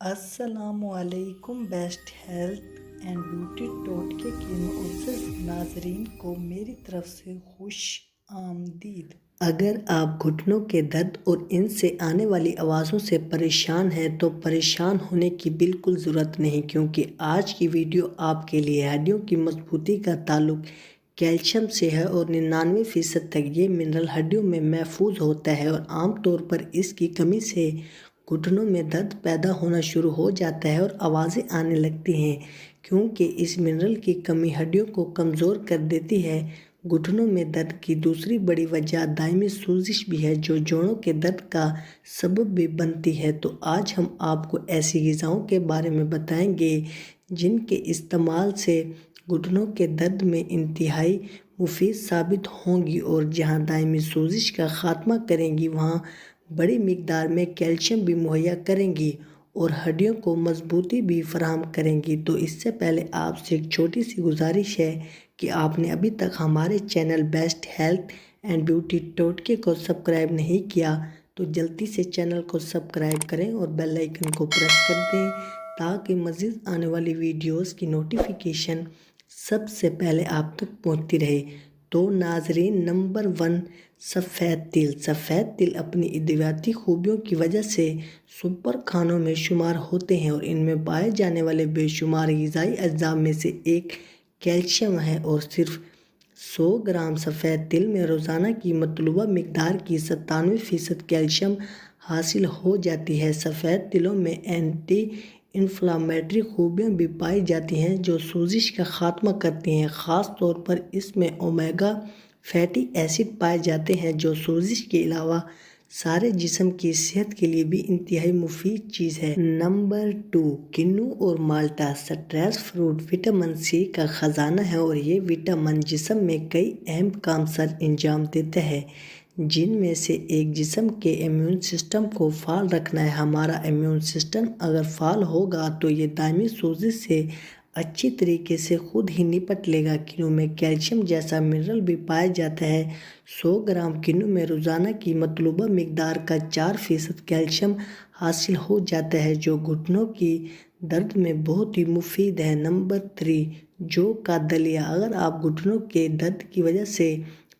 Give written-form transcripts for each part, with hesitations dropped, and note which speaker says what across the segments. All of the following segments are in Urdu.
Speaker 1: السلام علیکم بیسٹ ہیلتھ اینڈ بیوٹی ٹوٹکے کے معزز ناظرین کو میری طرف سے خوش آمدید۔ اگر آپ گھٹنوں کے درد اور ان سے آنے والی آوازوں سے پریشان ہیں تو پریشان ہونے کی بالکل ضرورت نہیں، کیونکہ آج کی ویڈیو آپ کے لیے ہڈیوں کی مضبوطی کا تعلق کیلشیم سے ہے اور 99% تک یہ منرل ہڈیوں میں محفوظ ہوتا ہے، اور عام طور پر اس کی کمی سے گھٹنوں میں درد پیدا ہونا شروع ہو جاتا ہے اور آوازیں آنے لگتی ہیں۔ کیونکہ اس منرل کی کمی ہڈیوں کو کمزور کر دیتی ہے۔ گھٹنوں میں درد کی دوسری بڑی وجہ دائمی سوزش بھی ہے، جو جوڑوں کے درد کا سبب بھی بنتی ہے۔ تو آج ہم آپ کو ایسی غذاؤں کے بارے میں بتائیں گے جن کے استعمال سے گھٹنوں کے درد میں انتہائی مفید ثابت ہوں گی، اور جہاں دائمی سوزش کا خاتمہ کریں گی وہاں بڑی مقدار میں کیلشیم بھی مہیا کریں گی اور ہڈیوں کو مضبوطی بھی فراہم کریں گی۔ تو اس سے پہلے آپ سے ایک چھوٹی سی گزارش ہے کہ آپ نے ابھی تک ہمارے channel best health and beauty ٹوٹکے کو سبسکرائب نہیں کیا تو جلدی سے چینل کو سبسکرائب کریں اور بیل آئیکن کو پریس کر دیں تاکہ مزید آنے والی ویڈیوز کی نوٹیفیکیشن سب سے پہلے آپ تک پہنچتی رہے۔ تو ناظرین، نمبر 1، سفید تل۔ سفید تل اپنی ادویاتی خوبیوں کی وجہ سے سپر کھانوں میں شمار ہوتے ہیں، اور ان میں پائے جانے والے بے شمار غذائی اجزاء میں سے ایک کیلشیم ہے، اور صرف 100 گرام سفید تل میں روزانہ کی مطلوبہ مقدار کی 97% کیلشیم حاصل ہو جاتی ہے۔ سفید تلوں میں اینٹی انفلامیٹری خوبیاں بھی پائی جاتی ہیں جو سوزش کا خاتمہ کرتی ہیں۔ خاص طور پر اس میں اومیگا فیٹی ایسڈ پائے جاتے ہیں جو سوزش کے علاوہ سارے جسم کی صحت کے لیے بھی انتہائی مفید چیز ہے۔ نمبر 2، کنو اور مالٹا۔ سٹریس فروٹ وٹامن سی کا خزانہ ہے، اور یہ وٹامن جسم میں کئی اہم کام سر انجام دیتا ہے، جن میں سے ایک جسم کے امیون سسٹم کو فعال رکھنا ہے۔ ہمارا امیون سسٹم اگر فعال ہوگا تو یہ دائمی سوزش سے اچھی طریقے سے خود ہی نپٹ لے گا۔ کنو میں کیلشیم جیسا منرل بھی پایا جاتا ہے۔ 100 گرام کنو میں روزانہ کی مطلوبہ مقدار کا 4% کیلشیم حاصل ہو جاتا ہے، جو گھٹنوں کی درد میں بہت ہی مفید ہے۔ نمبر 3، جو کا دلیا۔ اگر آپ گھٹنوں کے درد کی وجہ سے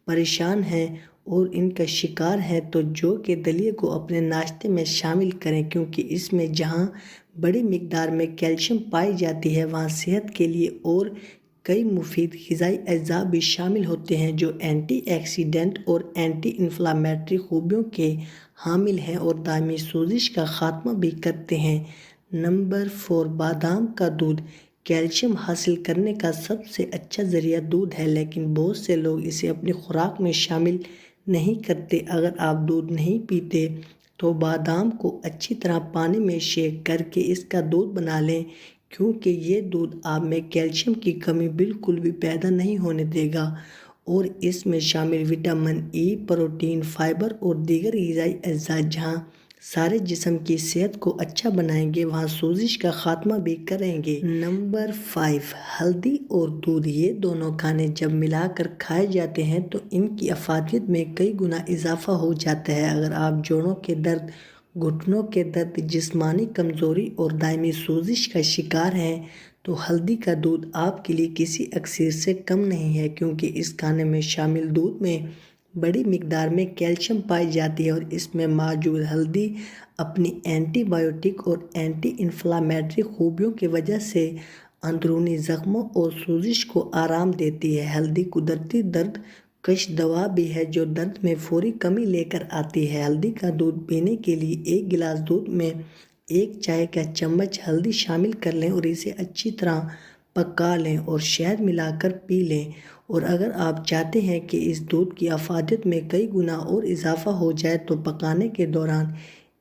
Speaker 1: پریشان ہیں اور ان کا شکار ہیں تو جو کے دلیے کو اپنے ناشتے میں شامل کریں، کیونکہ اس میں جہاں بڑی مقدار میں کیلشیم پائی جاتی ہے وہاں صحت کے لیے اور کئی مفید غذائی اجزاء بھی شامل ہوتے ہیں جو اینٹی آکسیڈنٹ اور اینٹی انفلامیٹری خوبیوں کے حامل ہیں اور دائمی سوزش کا خاتمہ بھی کرتے ہیں۔ نمبر 4، بادام کا دودھ۔ کیلشیم حاصل کرنے کا سب سے اچھا ذریعہ دودھ ہے، لیکن بہت سے لوگ اسے اپنی خوراک میں شامل نہیں کرتے۔ اگر آپ دودھ نہیں پیتے تو بادام کو اچھی طرح پانی میں شیک کر کے اس کا دودھ بنا لیں، کیونکہ یہ دودھ آپ میں کیلشیم کی کمی بالکل بھی پیدا نہیں ہونے دے گا، اور اس میں شامل وٹامن ای، پروٹین، فائبر اور دیگر غذائی اجزاء جہاں سارے جسم کی صحت کو اچھا بنائیں گے وہاں سوزش کا خاتمہ بھی کریں گے۔ نمبر 5، ہلدی اور دودھ۔ یہ دونوں کھانے جب ملا کر کھائے جاتے ہیں تو ان کی افادیت میں کئی گنا اضافہ ہو جاتا ہے۔ اگر آپ جوڑوں کے درد، گھٹنوں کے درد، جسمانی کمزوری اور دائمی سوزش کا شکار ہیں تو ہلدی کا دودھ آپ کے لیے کسی اکسیر سے کم نہیں ہے، کیونکہ اس کھانے میں شامل دودھ میں بڑی مقدار میں کیلشیم پائی جاتی ہے، اور اس میں موجود ہلدی اپنی اینٹی بائیوٹک اور اینٹی انفلامیٹری خوبیوں کی وجہ سے اندرونی زخموں اور سوزش کو آرام دیتی ہے۔ ہلدی قدرتی درد کش دوا بھی ہے جو درد میں فوری کمی لے کر آتی ہے۔ ہلدی کا دودھ پینے کے لیے ایک گلاس دودھ میں 1 چائے کا چمچ ہلدی شامل کر لیں اور اسے اچھی طرح پکا لیں اور شہد ملا کر پی لیں، اور اگر آپ چاہتے ہیں کہ اس دودھ کی افادیت میں کئی گنا اور اضافہ ہو جائے تو پکانے کے دوران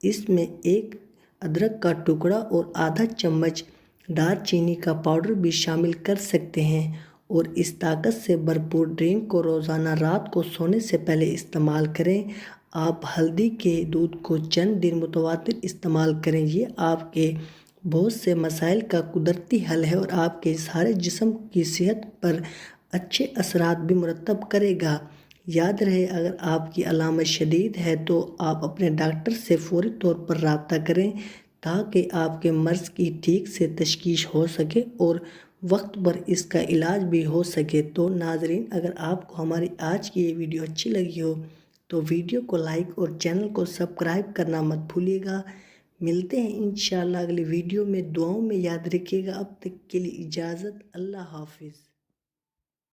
Speaker 1: اس میں 1 ادرک کا ٹکڑا اور آدھا چمچ دار چینی کا پاؤڈر بھی شامل کر سکتے ہیں، اور اس طاقت سے بھرپور ڈرنک کو روزانہ رات کو سونے سے پہلے استعمال کریں۔ آپ ہلدی کے دودھ کو چند دن متواتر استعمال کریں، یہ آپ کے بہت سے مسائل کا قدرتی حل ہے اور آپ کے سارے جسم کی صحت پر اچھے اثرات بھی مرتب کرے گا۔ یاد رہے، اگر آپ کی علامت شدید ہے تو آپ اپنے ڈاکٹر سے فوری طور پر رابطہ کریں تاکہ آپ کے مرض کی ٹھیک سے تشخیص ہو سکے اور وقت پر اس کا علاج بھی ہو سکے۔ تو ناظرین، اگر آپ کو ہماری آج کی یہ ویڈیو اچھی لگی ہو تو ویڈیو کو لائک اور چینل کو سبسکرائب کرنا مت بھولیے گا۔ ملتے ہیں انشاءاللہ اگلی ویڈیو میں، دعاؤں میں یاد رکھیے گا۔ اب تک کے لیے اجازت، اللہ حافظ۔